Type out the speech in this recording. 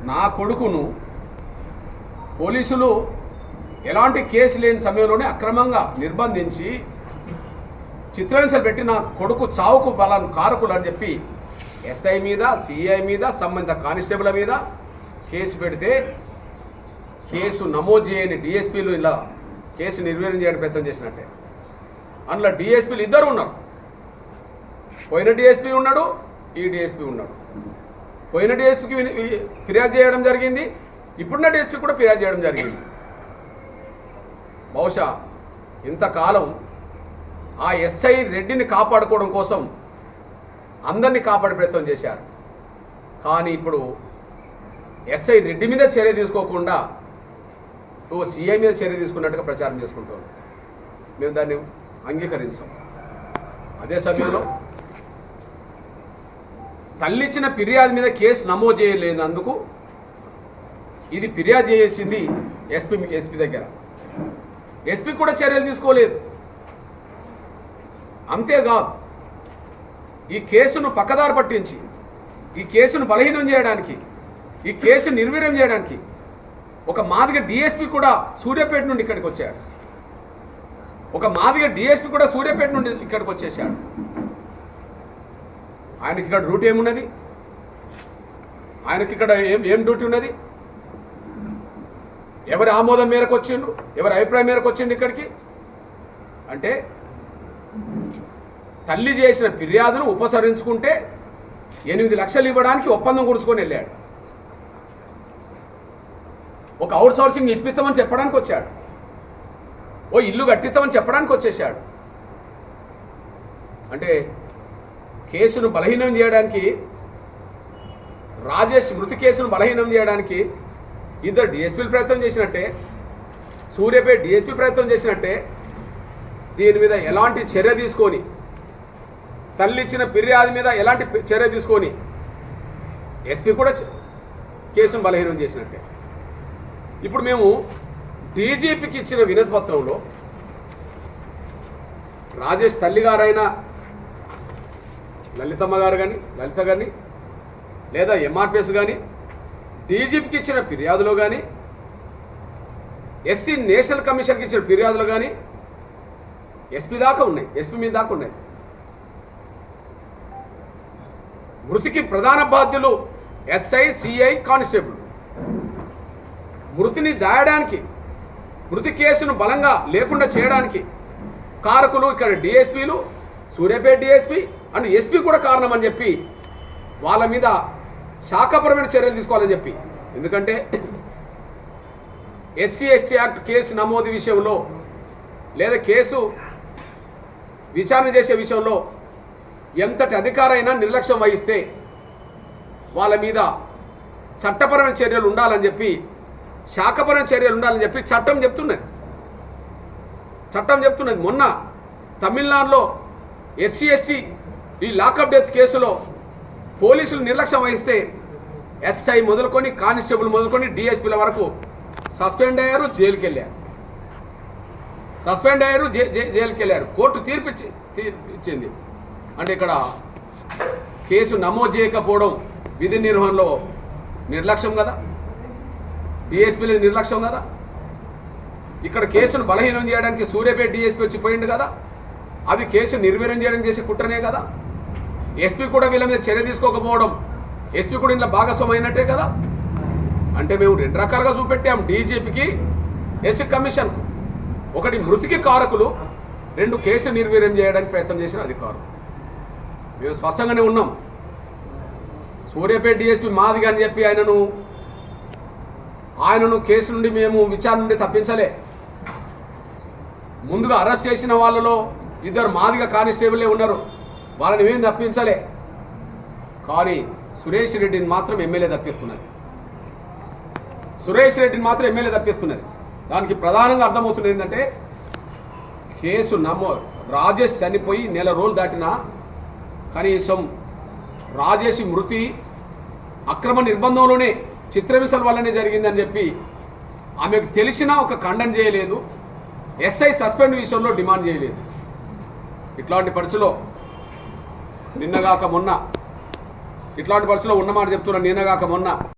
నా కొడుకును పోలీసులు ఎలాంటి కేసు లేని సమయంలోనే అక్రమంగా నిర్బంధించి చిత్రహింసలు పెట్టి నా కొడుకు చావుకు బలాన్ని కారకులు అని చెప్పి ఎస్ఐ మీద, సిఐ మీద, సంబంధిత కానిస్టేబుల్ మీద కేసు పెడితే కేసు నమోదు చేయని డిఎస్పీలు ఇలా కేసు నిర్వీర్యం చేయడానికి ప్రయత్నం చేసినట్టే. అందులో డిఎస్పీలు ఇద్దరు ఉన్నారు. పోయిన డిఎస్పీ ఉన్నాడు, ఈ డిఎస్పీ ఉన్నాడు. పోయిన డిఎస్పీకి ఫిర్యాదు చేయడం జరిగింది, ఇప్పుడున్న డిఎస్పీ కూడా ఫిర్యాదు చేయడం జరిగింది. బహుశా ఇంతకాలం ఆ ఎస్ఐ రెడ్డిని కాపాడుకోవడం కోసం అందరినీ కాపాడే ప్రయత్నం చేశారు. కానీ ఇప్పుడు ఎస్ఐ రెడ్డి మీద చర్య తీసుకోకుండా సిఐ మీద చర్య తీసుకున్నట్టుగా ప్రచారం చేసుకుంటాం. మేము దాన్ని అంగీకరించాం. అదే సమయంలో తల్లిచ్చిన ఫిర్యాదు మీద కేసు నమోదు చేయలేనందుకు ఇది ఫిర్యాదు చేసింది ఎస్పీ దగ్గర. ఎస్పీ కూడా చర్యలు తీసుకోలేదు. అంతేకాదు ఈ కేసును పక్కదారి పట్టించి ఈ కేసును బలహీనం చేయడానికి, ఈ కేసు నిర్వీర్యం చేయడానికి ఒక మాదిగ డిఎస్పీ కూడా సూర్యాపేట నుండి ఇక్కడికి వచ్చాడు. ఒక మాదిగ డిఎస్పీ కూడా సూర్యాపేట నుండి ఇక్కడికి వచ్చేసాడు. ఆయనకి ఇక్కడ డ్యూటీ ఏమున్నది? ఆయనకి ఇక్కడ ఏం డ్యూటీ ఉన్నది? ఎవరి ఆమోదం మేరకు వచ్చిండు, ఎవరి అభిప్రాయం మేరకు వచ్చిండు ఇక్కడికి? అంటే తల్లి చేసిన ఫిర్యాదును ఉపసరించుకుంటే 8 లక్షలు ఇవ్వడానికి ఒప్పందం కుడుచుకొని వెళ్ళాడు. ఒక అవుట్ సోర్సింగ్ ఇప్పిస్తామని చెప్పడానికి వచ్చాడు. ఓ ఇల్లు కట్టిస్తామని చెప్పడానికి వచ్చేసాడు. అంటే కేసును బలహీనం చేయడానికి, రాజేష్ మృతి కేసును బలహీనం చేయడానికి ఇద్దరు డిఎస్పీలు ప్రయత్నం చేసినట్టే, సూర్యాపేట డిఎస్పీ ప్రయత్నం చేసినట్టే, దీని మీద ఎలాంటి చర్య తీసుకొని, తల్లి ఇచ్చిన ఫిర్యాదు మీద ఎలాంటి చర్య తీసుకొని ఎస్పీ కూడా కేసును బలహీనం చేసినట్టే. ఇప్పుడు మేము డీజీపీకి ఇచ్చిన వినతి పత్రంలో రాజేష్ తల్లిగారైన లలితమ్మ గారు కానీ, లలిత కానీ, లేదా ఎంఆర్పిఎస్ కానీ డీజీపీకి ఇచ్చిన ఫిర్యాదులో కానీ, ఎస్సీ నేషనల్ కమిషన్కి ఇచ్చిన ఫిర్యాదులు కానీ ఎస్పీ దాకా ఉన్నాయి, ఎస్పీ మీద దాకా ఉన్నాయి. మృతికి ప్రధాన బాధ్యులు ఎస్ఐ, సిఐ, కానిస్టేబుల్. మృతిని దాయడానికి, మృతి కేసును బలంగా లేకుండా చేయడానికి కారకులు ఇక్కడ డిఎస్పీలు, సూర్యాపేట డిఎస్పీ అండ్ ఎస్పీ కూడా కారణమని చెప్పి వాళ్ళ మీద శాఖపరమైన చర్యలు తీసుకోవాలని చెప్పి. ఎందుకంటే ఎస్సీ ఎస్టీ యాక్ట్ కేసు నమోదు విషయంలో లేదా కేసు విచారణ చేసే విషయంలో ఎంతటి అధికారైనా నిర్లక్ష్యం వహిస్తే వాళ్ళ మీద చట్టపరమైన చర్యలు ఉండాలని చెప్పి, శాఖపరమైన చర్యలు ఉండాలని చెప్పి చట్టం చెప్తున్నది. మొన్న తమిళనాడులో ఎస్సీ ఎస్టీ ఈ లాకప్ డెత్ కేసులో పోలీసులు నిర్లక్ష్యం వహిస్తే ఎస్ఐ మొదలుకొని, కానిస్టేబుల్ మొదలుకొని, డిఎస్పీల వరకు సస్పెండ్ అయ్యారు, జైలుకి వెళ్ళారు. కోర్టు తీర్పు ఇచ్చింది. అంటే ఇక్కడ కేసు నమోదు చేయకపోవడం విధి నిర్వహణలో నిర్లక్ష్యం కదా, డిఎస్పీల నిర్లక్ష్యం కదా. ఇక్కడ కేసును బలహీనం చేయడానికి సూర్యాపేట డిఎస్పీ వచ్చి పోయిండు కదా, అది కేసు నిర్వీర్యం చేయడం చేసే కుట్రనే కదా. ఎస్పీ కూడా వీళ్ళ మీద చర్య తీసుకోకపోవడం, ఎస్పీ కూడా ఇంట్లో భాగస్వామ్యం అయినట్టే కదా. అంటే మేము 2 రకాలుగా చూపెట్టాం డీజీపీకి, ఎస్సీ కమిషన్కు. ఒకటి మృతికి కారకులు, 2 కేసు నిర్వీర్యం చేయడానికి ప్రయత్నం చేసిన అధికారులు. మేము స్పష్టంగానే ఉన్నాం. సూర్యాపేట డిఎస్పీ మాదిగా అని చెప్పి ఆయనను కేసు నుండి మేము విచారణ నుండి తప్పించలే. ముందుగా అరెస్ట్ చేసిన వాళ్ళలో 2 మాదిగా కానిస్టేబుల్లే ఉన్నారు, వాళ్ళని మేము తప్పించలే. కానీ సురేష్ రెడ్డిని మాత్రం ఎమ్మెల్యే తప్పిస్తున్నది. దానికి ప్రధానంగా అర్థమవుతుంది ఏంటంటే, కేసు రాజేష్ చనిపోయి 1 నెల రోజులు దాటినా కనీసం రాజేష్ మృతి అక్రమ నిర్బంధంలోనే, చిత్రహింసల వల్లనే జరిగిందని చెప్పి ఆమెకు తెలిసినా ఒక ఖండన చేయలేదు. ఎస్ఐ సస్పెండ్ విషయంలో డిమాండ్ చేయలేదు. ఇట్లాంటి పరిస్థితిలో నిన్నగాక మొన్న ఉన్నమాట చెప్తున్నా. నిన్నగాక మొన్న